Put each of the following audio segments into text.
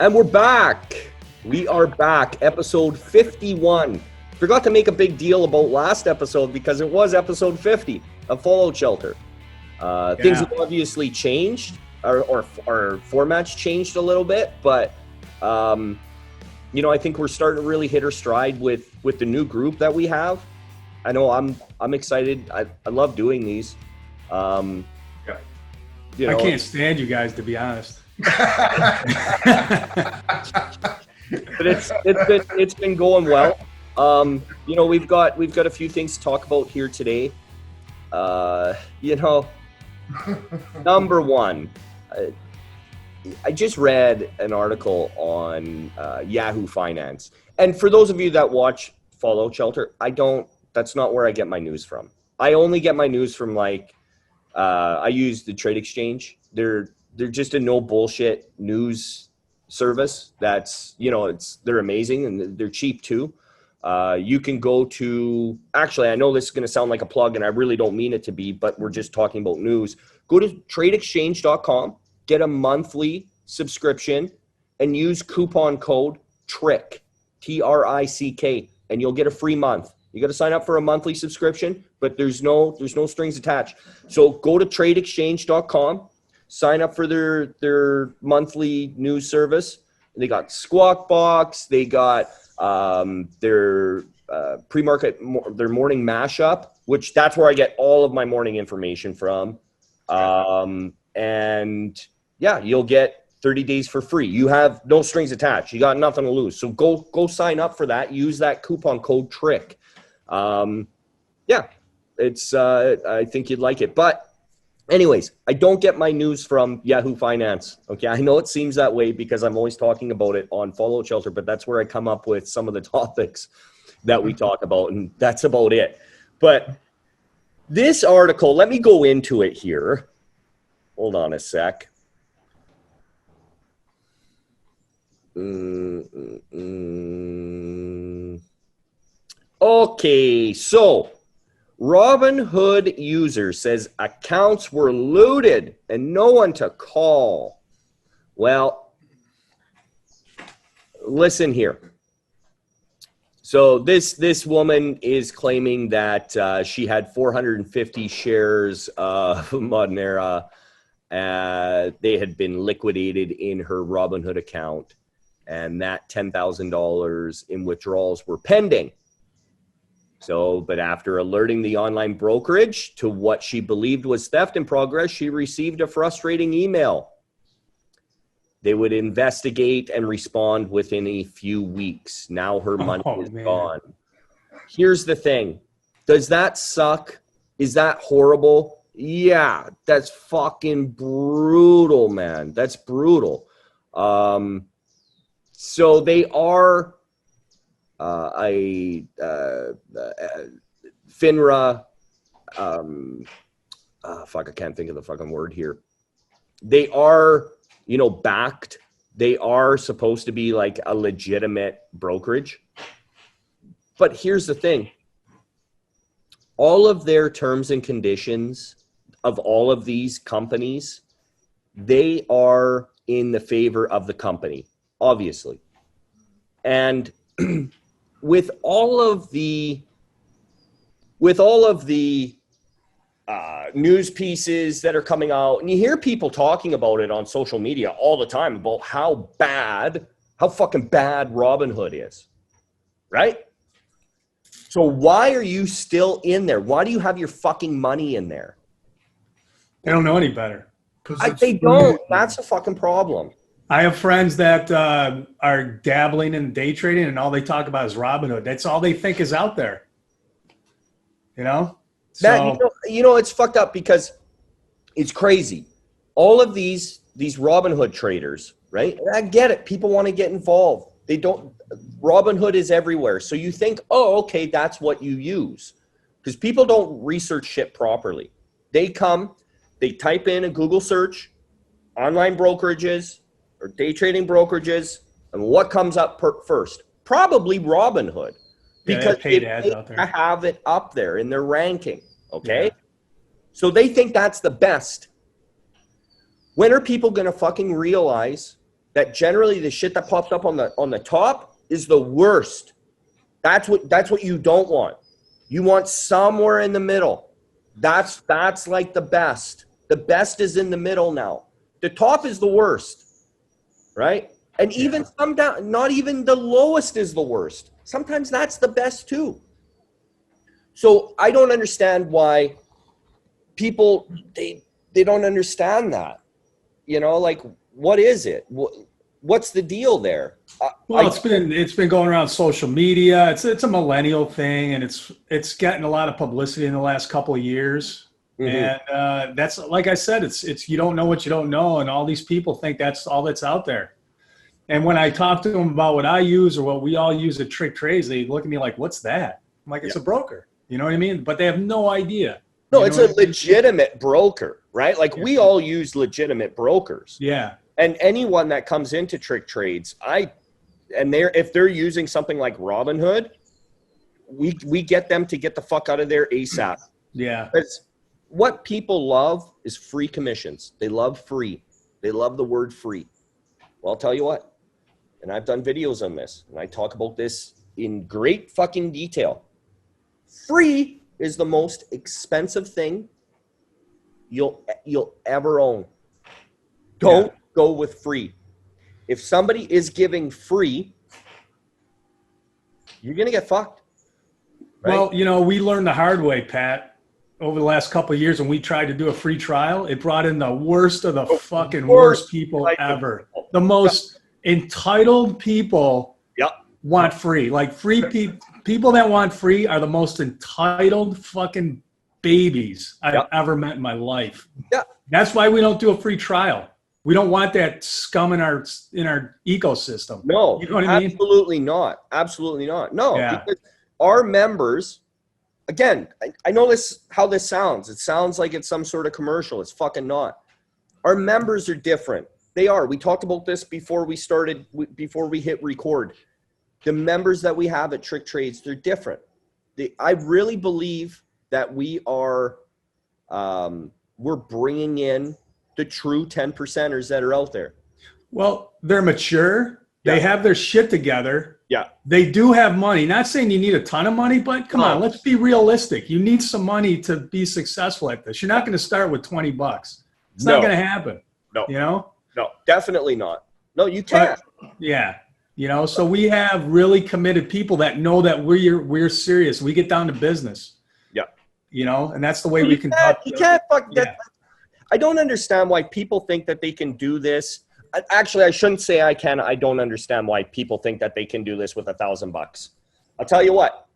And we're back. We are back. Episode 51. Forgot to make a big deal about last episode because it was episode 50 of Fallout Shelter. Things have obviously changed, or formats changed a little bit, but I think we're starting to really hit our stride with the new group that we have. I know I'm excited. I love doing these. I can't stand you guys, to be honest. But it's been going well. We've got a few things to talk about here today. Number one, I just read an article on Yahoo Finance, and for those of you that watch Fallout Shelter, that's not where I get my news from. I only get my news from I use the Trade Exchange. They're just a no bullshit news service. That's they're amazing and they're cheap too. You can go to, actually, I know this is going to sound like a plug and I really don't mean it to be, but we're just talking about news. Go to tradeexchange.com, get a monthly subscription and use coupon code TRICK, TRICK, and you'll get a free month. You got to sign up for a monthly subscription, but there's no strings attached. So go to tradeexchange.com, sign up for their monthly news service. They got Squawk Box, they got their pre-market, their morning mashup, which that's where I get all of my morning information from. And yeah, you'll get 30 days for free. You have no strings attached. You got nothing to lose. So go sign up for that. Use that coupon code TRICK. It's I think you'd like it. But anyways, I don't get my news from Yahoo Finance. Okay, I know it seems that way because I'm always talking about it on Fallout Shelter, but that's where I come up with some of the topics that we talk about, and that's about it. But this article, let me go into it here. Hold on a sec. Okay, so Robinhood user says accounts were looted and no one to call. Well, listen here. So this woman is claiming that she had 450 shares of Modernera. They had been liquidated in her Robinhood account, and that $10,000 in withdrawals were pending. So, but after alerting the online brokerage to what she believed was theft in progress, she received a frustrating email. They would investigate and respond within a few weeks. Now her money is gone. Here's the thing. Does that suck? Is that horrible? Yeah, that's fucking brutal, man. That's brutal. So they are FINRA, I can't think of the fucking word here. They are, backed. They are supposed to be like a legitimate brokerage. But here's the thing. All of their terms and conditions of all of these companies, they are in the favor of the company, obviously. And with all of the news pieces that are coming out, and you hear people talking about it on social media all the time about how fucking bad Robinhood is, right? So why are you still in there? Why do you have your fucking money in there? They don't know any better. They don't. That's a fucking problem. I have friends that are dabbling in day trading, and all they talk about is Robinhood. That's all they think is out there. It's fucked up because it's crazy. All of these Robinhood traders, right? And I get it. People want to get involved. They don't. Robinhood is everywhere. So you think, oh, okay, that's what you use. Because people don't research shit properly. They come, they type in a Google search, online brokerages or day trading brokerages, and what comes up first? Probably Robinhood. Because paid ads out there. They have it up there in their ranking, okay? Yeah. So they think that's the best. When are people going to fucking realize that generally the shit that pops up on the top is the worst. That's what you don't want. You want somewhere in the middle. That's like the best. The best is in the middle now. The top is the worst, right? And even some down, not even the lowest is the worst. Sometimes that's the best too. So I don't understand why people they don't understand that. You know, like, what is it? What's the deal there? Well, it's been going around social media. It's a millennial thing, and it's gotten a lot of publicity in the last couple of years. Mm-hmm. And that's, like I said, it's you don't know what you don't know, and all these people think that's all that's out there. And when I talk to them about what I use or what we all use at Tricktrades, they look at me like, "What's that?" I'm like, "It's a broker." You know what I mean? But they have no idea. No, it's a legitimate broker, right? Like, we all use legitimate brokers. Yeah. And anyone that comes into Tricktrades, if they're using something like Robinhood, we get them to get the fuck out of there ASAP. Yeah. Because what people love is free commissions. They love free. They love the word free. Well, I'll tell you what, and I've done videos on this, and I talk about this in great fucking detail. Free is the most expensive thing you'll ever own. Don't go with free. If somebody is giving free, you're going to get fucked. Right? Well, you know, we learned the hard way, Pat, over the last couple of years when we tried to do a free trial. It brought in the worst of the fucking worst people ever. The most entitled people want free. Like, free people that want free are the most entitled fucking babies I've ever met in my life. Yeah. That's why we don't do a free trial. We don't want that scum in our ecosystem. No, you know what I mean? Absolutely not. Absolutely not. No, because our members, again, I know how this sounds. It sounds like it's some sort of commercial. It's fucking not. Our members are different. They are. We talked about this before we hit record. The members that we have at Tricktrades, they're different. I really believe that we are, we're bringing in the true 10%ers that are out there. Well, they're mature. They have their shit together. Yeah. They do have money. Not saying you need a ton of money, but come on, let's be realistic. You need some money to be successful at this. You're not going to start with $20. It's not going to happen. No. You know? No, definitely not. No, you can't. Yeah. You know, so we have really committed people that know that we're serious. We get down to business. Yeah. You know, and that's the way we can talk. You can't fuck that. I don't understand why people think that they can do this. Actually, I shouldn't say I can. I don't understand why people think that they can do this with $1,000. I'll tell you what.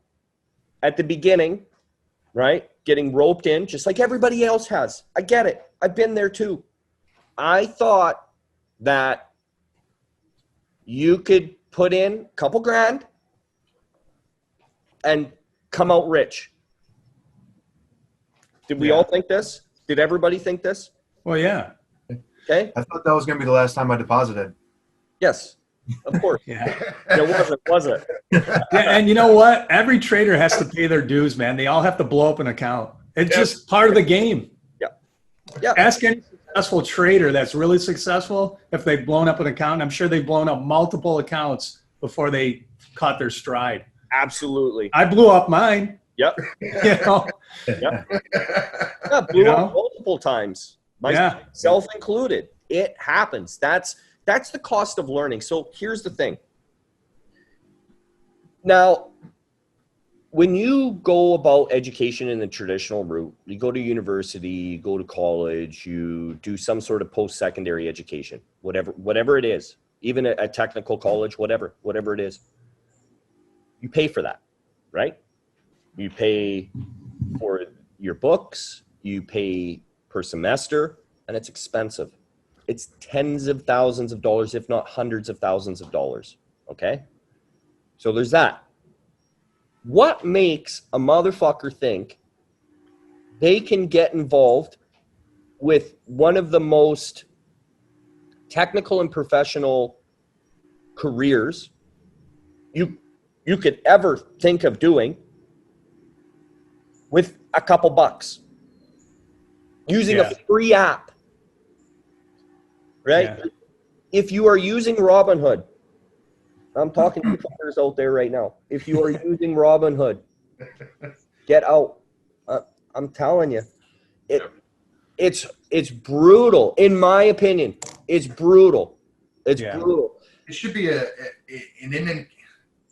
At the beginning, right, getting roped in, just like everybody else has. I get it. I've been there too. I thought that you could put in a couple grand and come out rich. Did we all think this? Did everybody think this? Well, yeah. Okay. I thought that was going to be the last time I deposited. Yes, of course. It wasn't, was it? And you know what? Every trader has to pay their dues, man. They all have to blow up an account. It's just part of the game. Yeah. Ask any successful trader that's really successful if they've blown up an account. I'm sure they've blown up multiple accounts before they caught their stride. Absolutely. I blew up mine. Yep. You know? Yep. Yeah, blew up multiple times. Myself included. It happens. That's the cost of learning. So here's the thing. Now, when you go about education in the traditional route, you go to university, you go to college, you do some sort of post-secondary education, whatever it is, even a technical college, whatever it is, you pay for that, right? You pay for your books, you pay per semester, and it's expensive. It's tens of thousands of dollars, if not hundreds of thousands of dollars, okay? So there's that. What makes a motherfucker think they can get involved with one of the most technical and professional careers you could ever think of doing with a couple bucks using a free app, right? if you are using Robinhood, I'm talking to you fuckers out there right now. If you are using Robinhood, get out. I'm telling you, it's brutal. In my opinion, it's brutal. It's brutal. It should be an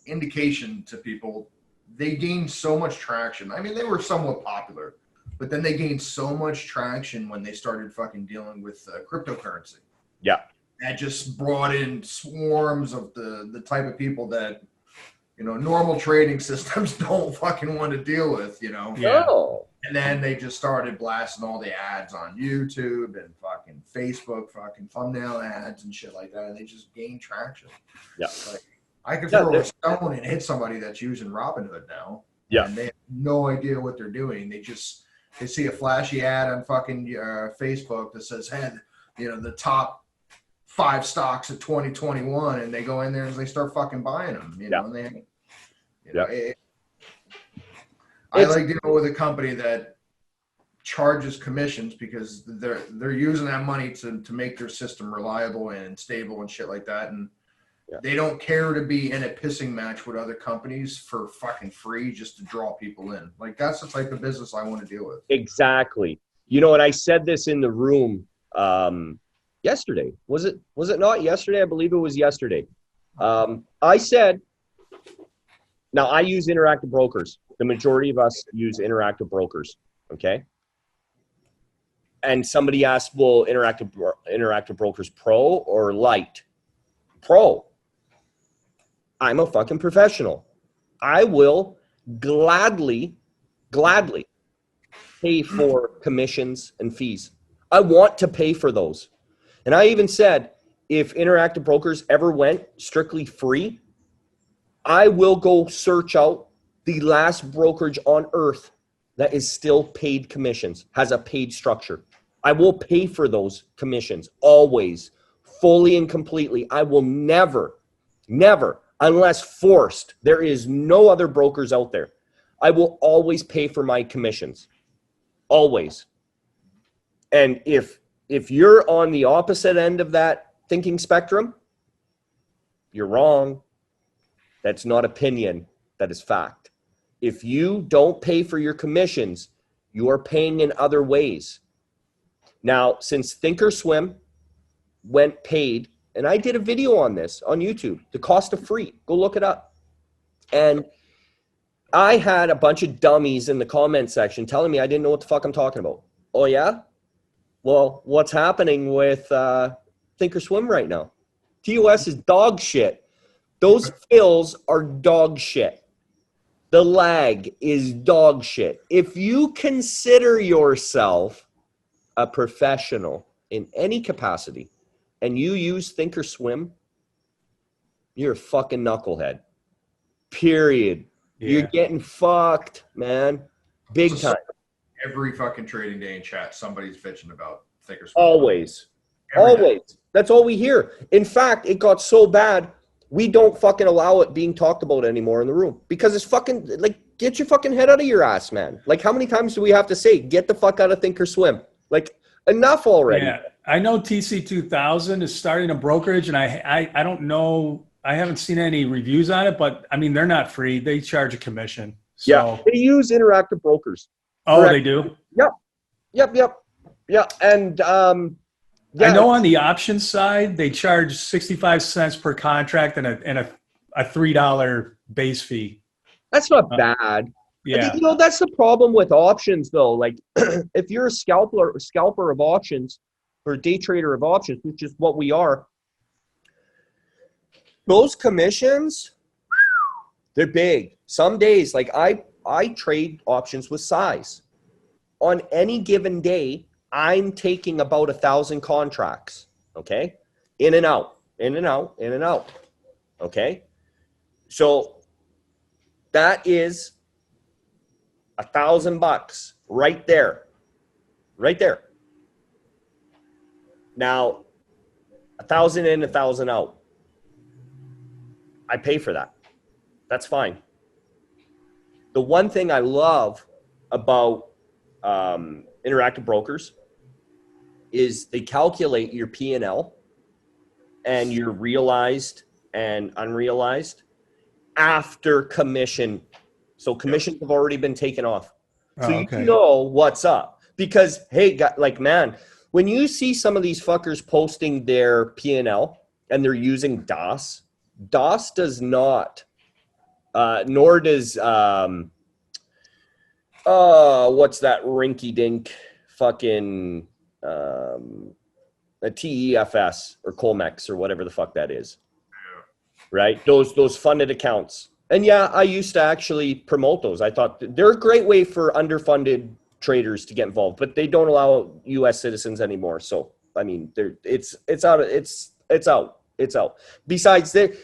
indication to people. They gained so much traction. I mean, they were somewhat popular, but then they gained so much traction when they started fucking dealing with cryptocurrency. Yeah. That just brought in swarms of the type of people that, normal trading systems don't fucking want to deal with, Yeah. No. And then they just started blasting all the ads on YouTube and fucking Facebook, fucking thumbnail ads and shit like that. And they just gained traction. Yeah. Like, I could throw a stone and hit somebody that's using Robinhood now. Yeah. And they have no idea what they're doing. They see a flashy ad on fucking Facebook that says, hey, the top 5 stocks of 2021, and they go in there and they start fucking buying them. And I like dealing with a company that charges commissions because they're using that money to make their system reliable and stable and shit like that. And they don't care to be in a pissing match with other companies for fucking free just to draw people in. Like, that's the type of business I want to deal with. Exactly. And I said this in the room yesterday. Was it not yesterday? I believe it was yesterday. I said, now I use Interactive Brokers. The majority of us use Interactive Brokers. Okay. And somebody asked, well, Interactive Brokers Pro or Lite? Pro. I'm a fucking professional. I will gladly pay for commissions and fees. I want to pay for those. And I even said, if Interactive Brokers ever went strictly free, I will go search out the last brokerage on earth that is still paid commissions, has a paid structure. I will pay for those commissions always, fully and completely. I will never, unless forced, there is no other brokers out there. I will always pay for my commissions. Always. And if you're on the opposite end of that thinking spectrum, you're wrong. That's not opinion. That is fact. If you don't pay for your commissions, you are paying in other ways. Now, since Thinkorswim went paid, and I did a video on this on YouTube, the cost of free. Go look it up. And I had a bunch of dummies in the comment section telling me I didn't know what the fuck I'm talking about. Oh, yeah? Well, what's happening with Thinkorswim right now? TOS is dog shit. Those fills are dog shit. The lag is dog shit. If you consider yourself a professional in any capacity and you use Thinkorswim, you're a fucking knucklehead. Period. Yeah. You're getting fucked, man. Big time. Every fucking trading day in chat, somebody's bitching about Thinkorswim. Always. Always. That's all we hear. In fact, it got so bad, we don't fucking allow it being talked about anymore in the room because it's fucking like, get your fucking head out of your ass, man. Like, how many times do we have to say, get the fuck out of Thinkorswim? Like, enough already. Yeah, I know TC2000 is starting a brokerage, and I don't know. I haven't seen any reviews on it, but I mean, they're not free. They charge a commission. So. Yeah, they use Interactive Brokers. Oh, correct. They do? Yep. Yeah, and I know on the options side, they charge 65 cents per contract and a $3 base fee. That's not bad. Yeah. That's the problem with options, though. Like, if you're a scalper of options or a day trader of options, which is what we are, those commissions, they're big. Some days, like I trade options with size. On any given day, I'm taking about 1,000 contracts, okay? In and out. Okay? So that is $1,000 right there. Now, 1,000 in, 1,000 out. I pay for that. That's fine. The one thing I love about Interactive Brokers is they calculate your P&L and your realized and unrealized after commission. So commissions have already been taken off. So you know what's up. Because, hey, like, man, when you see some of these fuckers posting their P&L and they're using DOS does not, nor does, what's that rinky-dink fucking, a TEFS or Colmex or whatever the fuck that is. Right? Those funded accounts. And yeah, I used to actually promote those. I thought they're a great way for underfunded traders to get involved, but they don't allow US citizens anymore. So, I mean, it's out. Besides the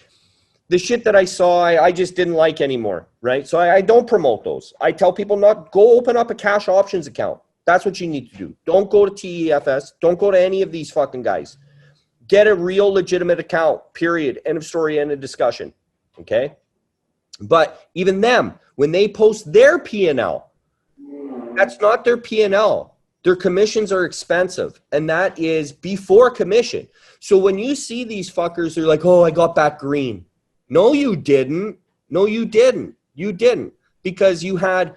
shit that I saw, I just didn't like anymore, right? So I don't promote those. I tell people not go open up a cash options account. That's what you need to do. Don't go to TEFS. Don't go to any of these fucking guys. Get a real legitimate account, period. End of story, end of discussion. Okay? But even them, when they post their P&L, that's not their P&L. Their commissions are expensive, and that is before commission. So when you see these fuckers, they're like, oh, I got back green. No, you didn't. No, you didn't. You didn't. Because you had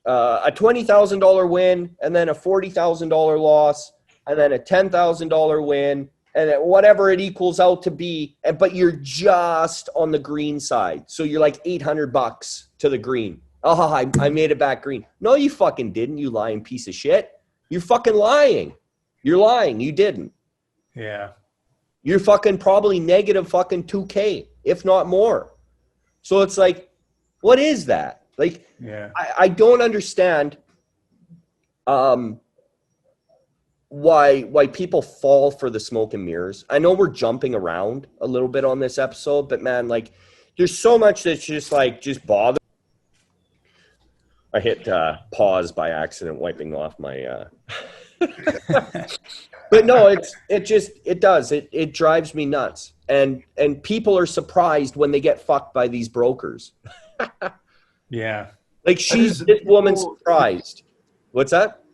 a $20,000 win, and then a $40,000 loss, and then a $10,000 win, and whatever it equals out to be, but you're just on the green side. So you're like $800 to the green. Oh, I made it back green. No, you fucking didn't, you lying piece of shit. You're fucking lying. You're lying. You didn't. Yeah. You're fucking probably negative fucking 2K, if not more. So it's like, what is that? Like, yeah. I don't understand why people fall for the smoke and mirrors. I know we're jumping around a little bit on this episode, but man, like, there's so much that's just bother. I hit pause by accident, wiping off my. But no, it drives me nuts, and people are surprised when they get fucked by these brokers. Yeah, like this woman's surprised. What's that?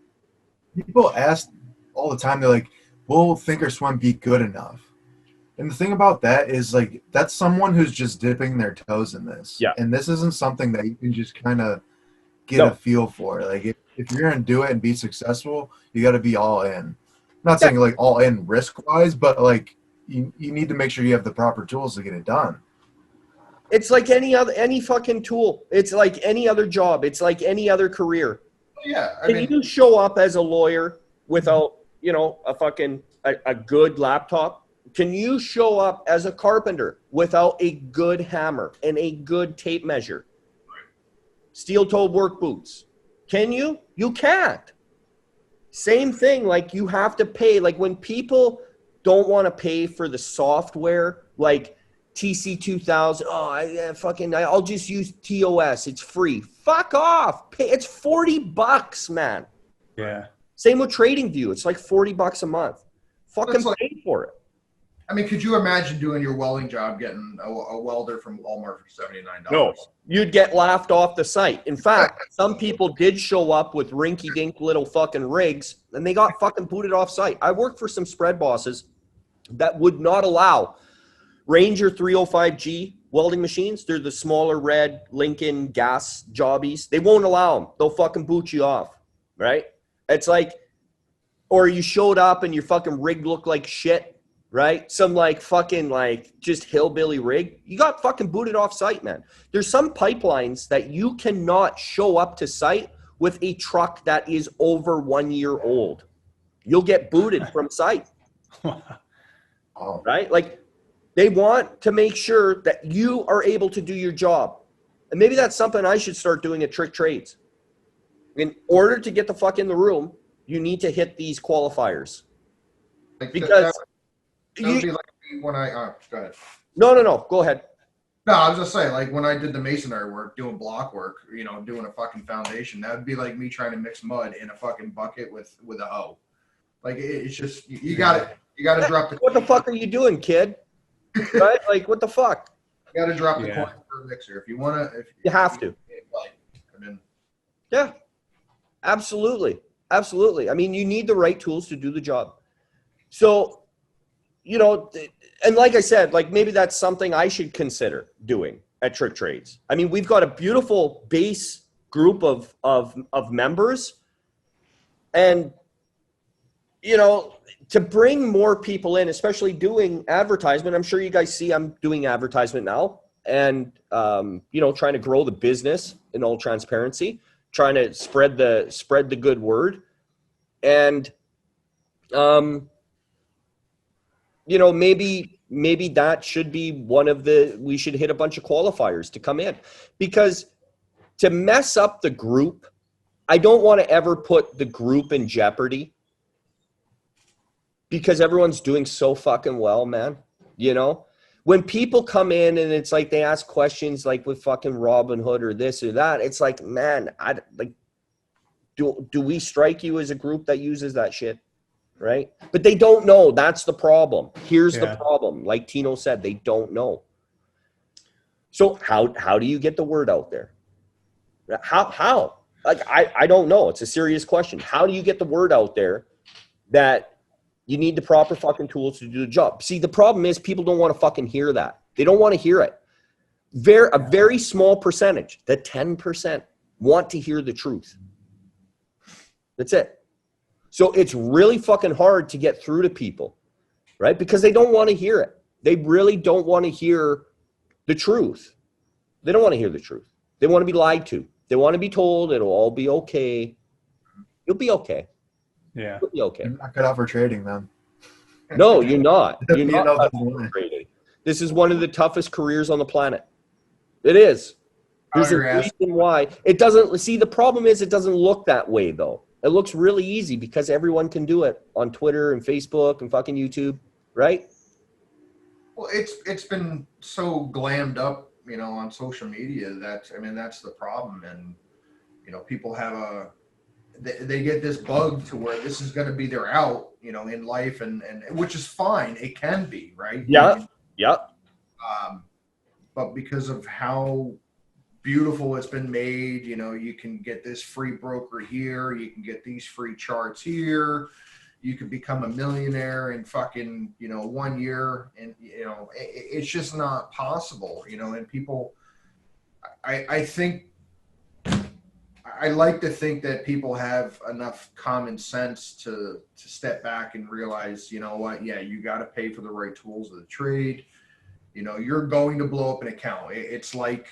People ask all the time. They're like, "Will Thinkorswim be good enough?" And the thing about that is, like, that's someone who's just dipping their toes in this. Yeah. And this isn't something that you can just kind of get a feel for. Like, if you're going to do it and be successful, you got to be all in. I'm not saying, like, all in risk-wise, but, like, you need to make sure you have the proper tools to get it done. It's like any fucking tool. It's like any other job. It's like any other career. Yeah. Can you show up as a lawyer without, a good laptop? Can you show up as a carpenter without a good hammer and a good tape measure? Steel-toed work boots. Can you? You can't. Same thing, like, you have to pay. Like, when people don't want to pay for the software, like TC2000, I'll just use TOS. It's free. Fuck off. It's $40, man. Yeah. Same with TradingView. It's like $40 a month. Fucking pay for it. I mean, could you imagine doing your welding job, getting a welder from Walmart for $79? No, you'd get laughed off the site. In fact, some people did show up with rinky-dink little fucking rigs, and they got fucking booted off site. I worked for some spread bosses that would not allow Ranger 305G welding machines. They're the smaller red Lincoln gas jobbies. They won't allow them. They'll fucking boot you off, right? It's like, or you showed up and your fucking rig looked like shit. Right? Some like fucking like just hillbilly rig. You got fucking booted off site, man. There's some pipelines that you cannot show up to site with a truck that is over 1 year old. You'll get booted from site. Right? Like, they want to make sure that you are able to do your job. And maybe that's something I should start doing at Tricktrades. In order to get the fuck in the room, you need to hit these qualifiers. Like because that would be like when I go ahead. No. Go ahead. No, I was just saying, like, when I did the masonry work, doing block work, doing a fucking foundation, that would be like me trying to mix mud in a fucking bucket with a hoe. Like, it's just you got to drop the. What the fuck are you doing, kid? Right? Like, what the fuck? You got to drop the coin for a mixer if you want to. You have to. Yeah, absolutely. I mean, you need the right tools to do the job. So, you know, and like I said, like maybe that's something I should consider doing at Tricktrades. I mean, we've got a beautiful base group of members, and you know, to bring more people in, especially doing advertisement. I'm sure you guys see I'm doing advertisement now, and you know, trying to grow the business in all transparency, trying to spread the good word, and you know, maybe that should be one of we should hit a bunch of qualifiers to come in, because to mess up the group, I don't want to ever put the group in jeopardy, because everyone's doing so fucking well, man. You know, when people come in and it's like they ask questions like with fucking Robinhood or this or that, it's like, man, do we strike you as a group that uses that shit? Right? But they don't know. That's the problem. Here's the problem. Like Tino said, they don't know. So how do you get the word out there? How? Like, I don't know. It's a serious question. How do you get the word out there that you need the proper fucking tools to do the job? See, the problem is people don't want to fucking hear that. They don't want to hear it. A very small percentage, the 10%, want to hear the truth. That's it. So it's really fucking hard to get through to people, right? Because they don't want to hear it. They really don't want to hear the truth. They don't want to hear the truth. They want to be lied to. They want to be told it'll all be okay. You'll be okay. Yeah. You'll be okay. You're not good out for trading, man. No, you're not. You're You not know, cut out for trading. This is one of the toughest careers on the planet. It is. There's a reason why. It doesn't, see, the problem is it doesn't look that way, though. It looks really easy because everyone can do it on Twitter and Facebook and fucking YouTube, right? Well, it's been so glammed up, you know, on social media. That's the problem. And, you know, people have they get this bug to where this is going to be their out, you know, in life, and which is fine. It can be, right? Yeah. I mean, Yeah. But because of how beautiful it's been made, you know, you can get this free broker here, you can get these free charts here, you could become a millionaire in fucking, you know, 1 year, and you know, it's just not possible, you know. And people, I think, I like to think that people have enough common sense to step back and realize, you know what, yeah, you got to pay for the right tools of the trade. You know, you're going to blow up an account. It's like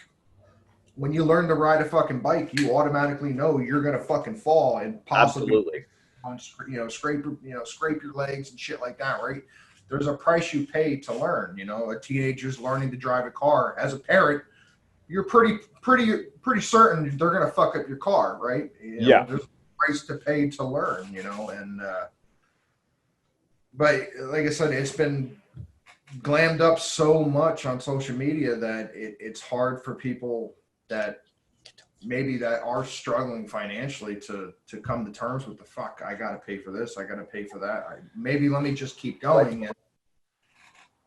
when you learn to ride a fucking bike, you automatically know you're going to fucking fall and possibly, scrape your legs and shit like that, right? There's a price you pay to learn. You know, a teenager's learning to drive a car. As a parent, you're pretty certain they're going to fuck up your car, right? You know, Yeah. there's a price to pay to learn, you know, and but like I said, it's been glammed up so much on social media that it's hard for people that maybe that are struggling financially to come to terms with the fuck. I got to pay for this. I got to pay for that. Maybe let me just keep going. And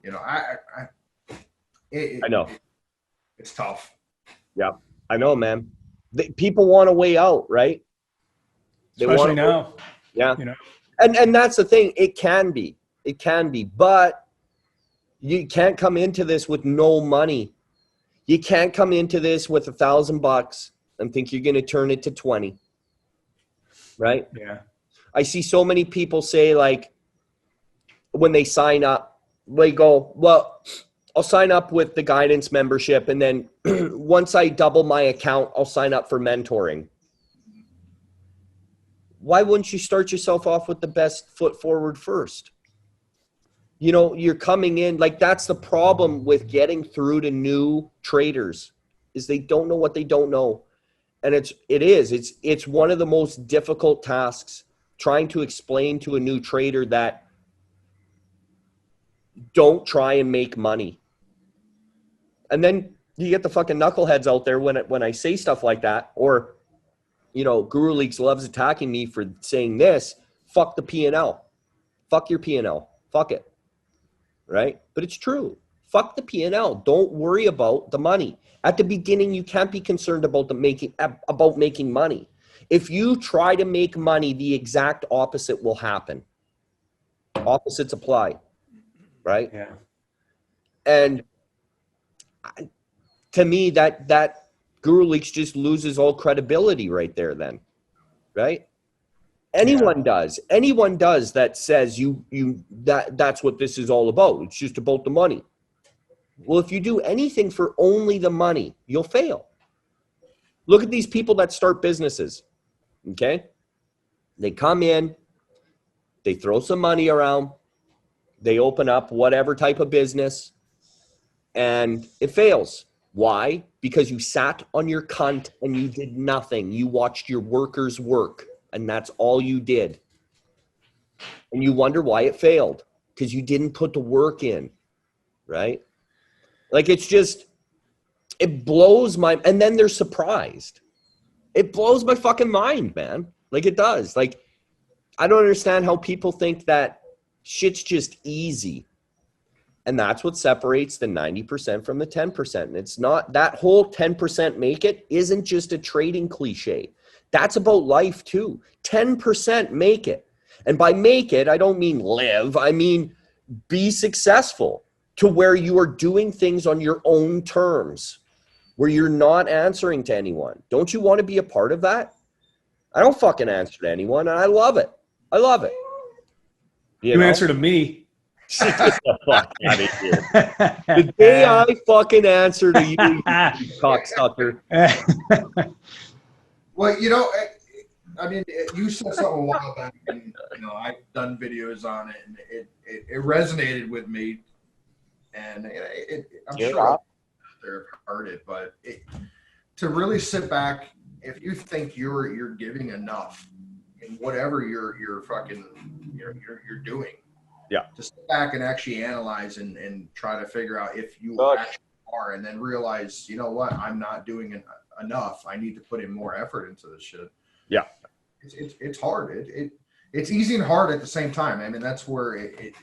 you know, I know it's tough. Yeah, I know, man. People want a way out, right? They Especially now. Yeah. You know, and that's the thing. It can be, but you can't come into this with no money. You can't come into this with $1,000 and think you're going to turn it to 20. Right? Yeah. I see so many people say, like, when they sign up, they go, well, I'll sign up with the guidance membership, and then once I double my account, I'll sign up for mentoring. Why wouldn't you start yourself off with the best foot forward first? You know, you're coming in, like, that's the problem with getting through to new traders, is they don't know what they don't know. And it's one of the most difficult tasks, trying to explain to a new trader that don't try and make money. And then you get the fucking knuckleheads out there when I say stuff like that, or, you know, Guru Leaks loves attacking me for saying this, fuck the P&L. Fuck your P&L. Fuck it. Right? But it's true. Fuck the P&L. Don't worry about the money. At the beginning, you can't be concerned about making money. If you try to make money, the exact opposite will happen. Opposites apply. right? Yeah. And to me, that Guru Leaks just loses all credibility right there then, right? Anyone does that says that's what this is all about. It's just about the money. Well, if you do anything for only the money, you'll fail. Look at these people that start businesses, okay? They come in, they throw some money around, they open up whatever type of business, and it fails. Why? Because you sat on your cunt and you did nothing. You watched your workers work, and that's all you did. And you wonder why it failed, because you didn't put the work in, right? Like, it's just, it blows my, and then they're surprised. It blows my fucking mind, man. Like, it does. Like, I don't understand how people think that shit's just easy. And that's what separates the 90% from the 10%. And it's not, that whole 10% make it isn't just a trading cliche. That's about life too. 10% make it. And by make it, I don't mean live. I mean be successful to where you are doing things on your own terms, where you're not answering to anyone. Don't you want to be a part of that? I don't fucking answer to anyone, and I love it. I love it. You answer to me. Get the fuck out of here. The day I fucking answer to you, you cocksucker. Well, you know, I mean, you said something a while back, and you know, I've done videos on it, and it resonated with me, and I'm sure they've heard it, but to really sit back, if you think you're giving enough in whatever you're doing, yeah, to sit back and actually analyze and try to figure out if you actually are, and then realize, you know what, I'm not doing enough. I need to put in more effort into this shit. Yeah, it's hard. It's easy and hard at the same time. I mean, that's where it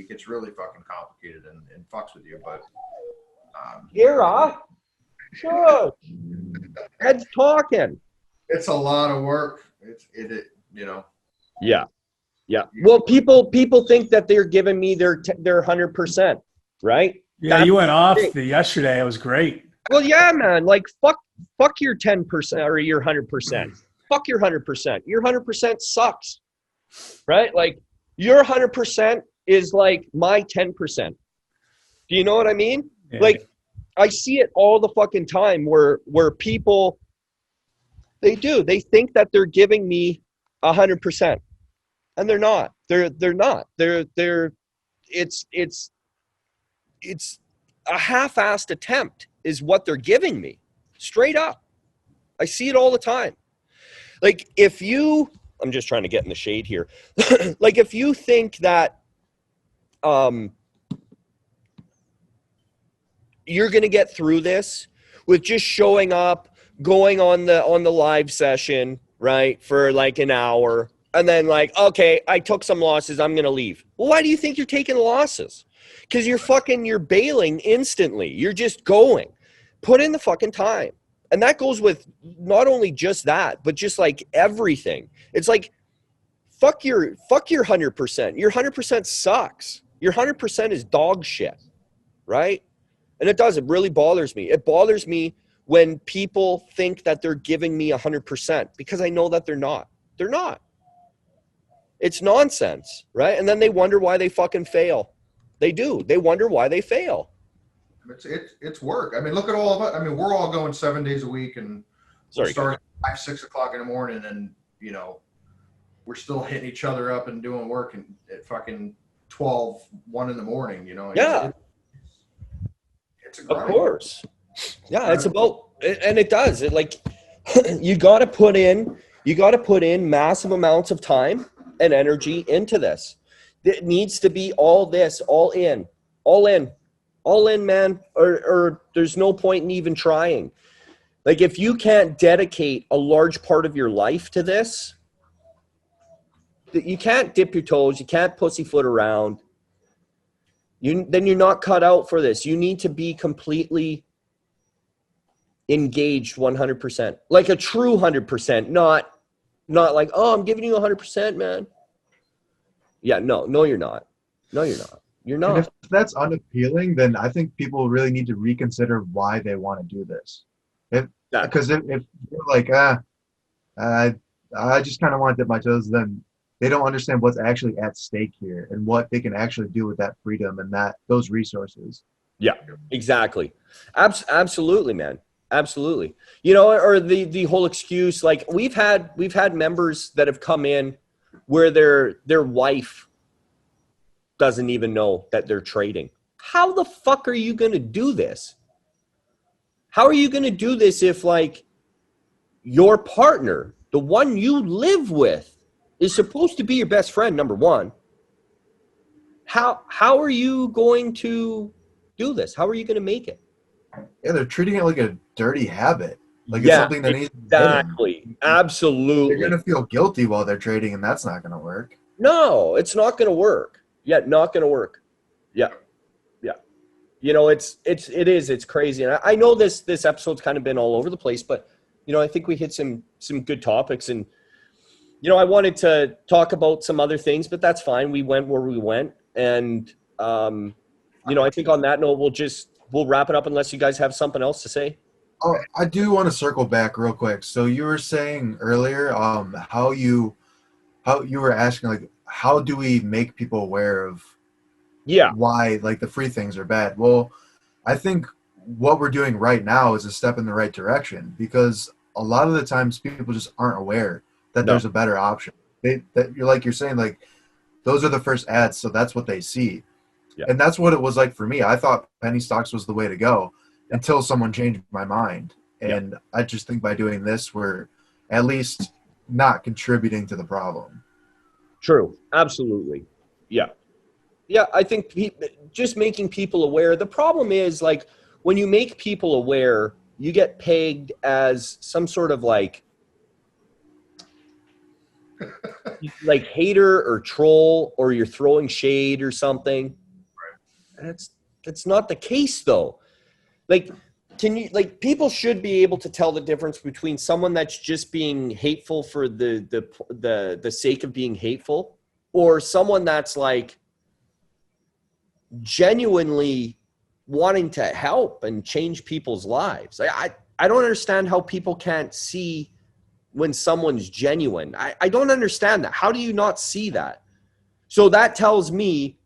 gets really fucking complicated and fucks with you. But sure, head's talking. It's a lot of work. It you know. Yeah. Yeah. Well, people think that they're giving me their 100%, right? Yeah, you went off yesterday. It was great. Well, yeah, man. Like fuck your 10% or your 100%. Fuck your 100%. Your 100% sucks, right? Like your 100% is like my 10%. Do you know what I mean? Yeah. Like I see it all the fucking time where people they think that they're giving me 100%. And they're not. They're not. It's a half-assed attempt is what they're giving me. Straight up. I see it all the time. Like I'm just trying to get in the shade here. Like if you think that you're going to get through this with just showing up, going on the live session, right, for like an hour, and then like, okay, I took some losses, I'm going to leave. Well, why do you think you're taking losses? Because you're bailing instantly. You're just going. Put in the fucking time. And that goes with not only just that, but just like everything. It's like, fuck your 100%. Your 100% sucks. Your 100% is dog shit, right? And it really bothers me. It bothers me when people think that they're giving me 100% because I know that they're not. They're not. It's nonsense, right? And then they wonder why they fucking fail. They do. They wonder why they fail. It's work. I mean, look at all of it. I mean, we're all going 7 days a week, and we'll start at 5, 6 o'clock in the morning, and you know, we're still hitting each other up and doing work and at fucking 12, 1 in the morning. You know. Yeah. It's a grind. Of course. Yeah, it's about, and it does. It like you got to put in massive amounts of time and energy into this. It needs to be all in, man, or there's no point in even trying. Like if you can't dedicate a large part of your life to this, you can't dip your toes, you can't pussyfoot around. Then you're not cut out for this. You need to be completely engaged 100%, like a true 100%, not like, oh, I'm giving you 100%, man. Yeah, no, you're not. No, you're not. You're And not. if that's unappealing, then I think people really need to reconsider why they want to do this. Exactly. Because if you're like, I, I just kind of want to dip my toes, then they don't understand what's actually at stake here and what they can actually do with that freedom and those resources. Yeah, exactly. Absolutely, man. Absolutely. You know, or the whole excuse, like we've had members that have come in where their wife doesn't even know that they're trading. How the fuck are you going to do this? How are you going to do this if like your partner, the one you live with, is supposed to be your best friend, number one? How are you going to do this? How are you going to make it? Yeah, they're treating it like a dirty habit. Like it's Yeah, something that needs to be hidden. exactly. They're Absolutely. going to feel guilty while they're trading, and that's not going to work. No, it's not going to work. Yeah, not going to work. Yeah. Yeah. You know, it is. It's crazy. And I know this episode's kind of been all over the place, but you know, I think we hit some good topics, and you know, I wanted to talk about some other things, but that's fine. We went where we went, and you know, I think on that note, we'll wrap it up unless you guys have something else to say. Oh, I do want to circle back real quick. So you were saying earlier, how you were asking, like, how do we make people aware of Yeah. why like the free things are bad? Well, I think what we're doing right now is a step in the right direction, because a lot of the times people just aren't aware that No. there's a better option. You're saying, like, those are the first ads, so that's what they see. Yeah. And that's what it was like for me. I thought penny stocks was the way to go until someone changed my mind. And I just think by doing this, we're at least not contributing to the problem. True. Absolutely. Yeah. Yeah, I think just making people aware. The problem is, like, when you make people aware, you get pegged as some sort of like hater or troll, or you're throwing shade or something. That's not the case, though. Like, people should be able to tell the difference between someone that's just being hateful for the sake of being hateful, or someone that's like genuinely wanting to help and change people's lives. I don't understand how people can't see when someone's genuine. I don't understand that. How do you not see that? So that tells me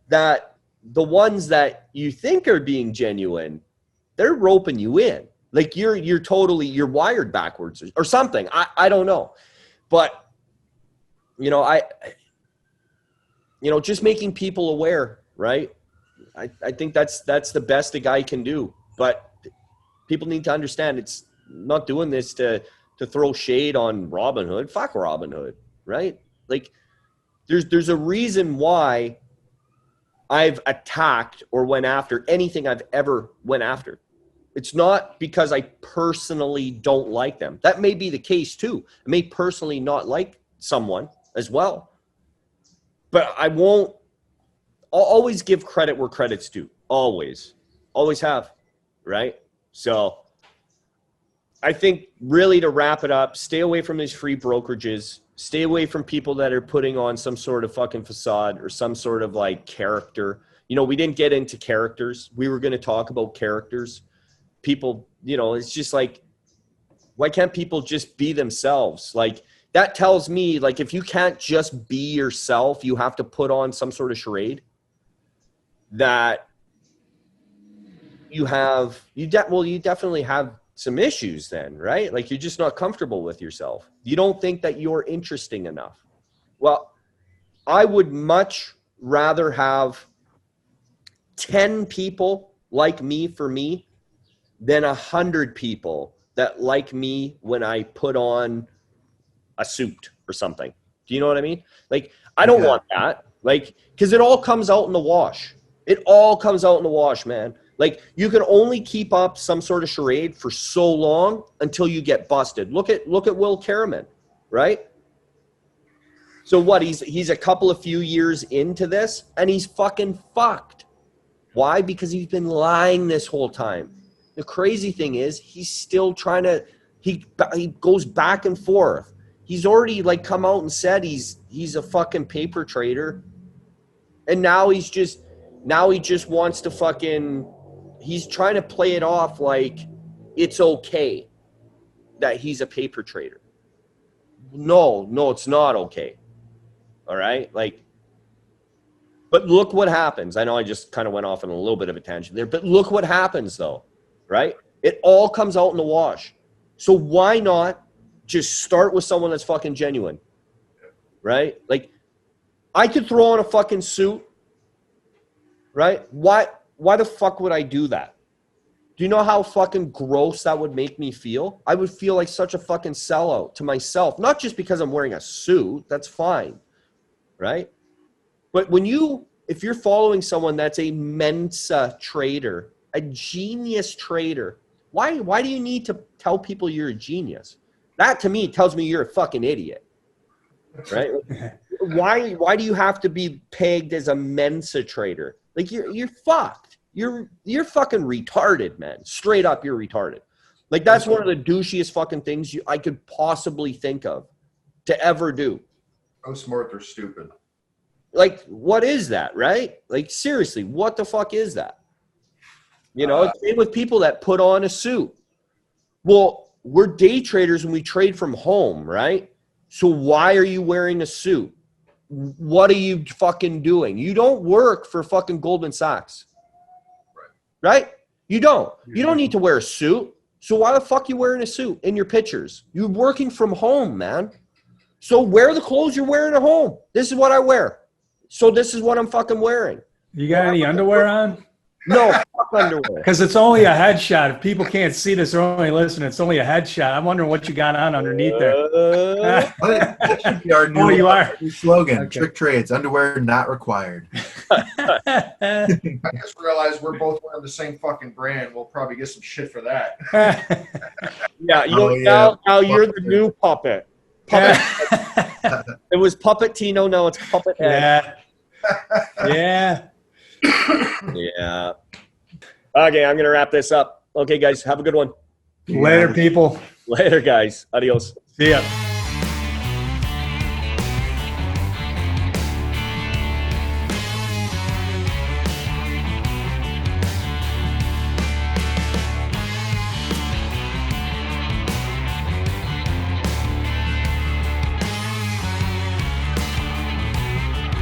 that the ones that you think are being genuine, they're roping you in. Like you're wired backwards or something. I don't know. But you know, just making people aware, right? I think that's the best a guy can do. But people need to understand, it's not doing this to throw shade on Robinhood. Fuck Robinhood, right? Like there's a reason why I've attacked or went after anything I've ever went after. It's not because I personally don't like them. That may be the case too. I may personally not like someone as well. But I'll always give credit where credit's due. Always have, right? So I think really, to wrap it up, stay away from these free brokerages. Stay away from people that are putting on some sort of fucking facade or some sort of like character. You know, we didn't get into characters. We were going to talk about characters. People, you know, it's just like, why can't people just be themselves? Like, that tells me, like, if you can't just be yourself, you have to put on some sort of charade, that you definitely have some issues then, right? Like, you're just not comfortable with yourself. You don't think that you're interesting enough. Well, I would much rather have 10 people like me for me than 100 people that like me when I put on a suit or something. Do you know what I mean? Like, I don't want that. Like, because it all comes out in the wash. It all comes out in the wash, man. Like, you can only keep up some sort of charade for so long until you get busted. Look at Will Kerriman, right? So what? He's a couple of few years into this, and he's fucking fucked. Why? Because he's been lying this whole time. The crazy thing is, he's still trying to. He goes back and forth. He's already like come out and said he's a fucking paper trader, and now he's just Now he just wants to fucking, he's trying to play it off like it's okay that he's a paper trader. No, it's not okay. All right? Like, but look what happens. I know I just kind of went off on a little bit of a tangent there, but look what happens though, right? It all comes out in the wash. So why not just start with someone that's fucking genuine, right? Like, I could throw on a fucking suit, right? Why the fuck would I do that? Do you know how fucking gross that would make me feel? I would feel like such a fucking sellout to myself, not just because I'm wearing a suit, that's fine, right? But if you're following someone that's a Mensa trader, a genius trader, why do you need to tell people you're a genius? That to me tells me you're a fucking idiot, right? Why do you have to be pegged as a Mensa trader? Like you're fucked. You're fucking retarded, man. Straight up, you're retarded. Like that's one of the douchiest fucking things I could possibly think of to ever do. How smart they're stupid. Like, what is that, right? Like, seriously, what the fuck is that? You know, same with people that put on a suit. Well, we're day traders and we trade from home, right? So why are you wearing a suit? What are you fucking doing? You don't work for fucking Goldman Sachs. Right? You don't. You don't need to wear a suit. So why the fuck you wearing a suit in your pictures? You're working from home, man. So wear the clothes you're wearing at home. This is what I wear. So this is what I'm fucking wearing. You got any underwear on? No, fuck underwear. Because it's only a headshot. If people can't see this or only listen, it's only a headshot. I'm wondering what you got on underneath there. That should be our new, new slogan. Okay. Tricktrades, underwear not required. I just realized we're both wearing the same fucking brand. We'll probably get some shit for that. Yeah, now you're the new puppet. It was Puppet Tino, now it's Puppet Ed. Yeah. Yeah. Okay, I'm going to wrap this up. Okay, guys, have a good one. Later, people. Later, guys. Adios. See ya.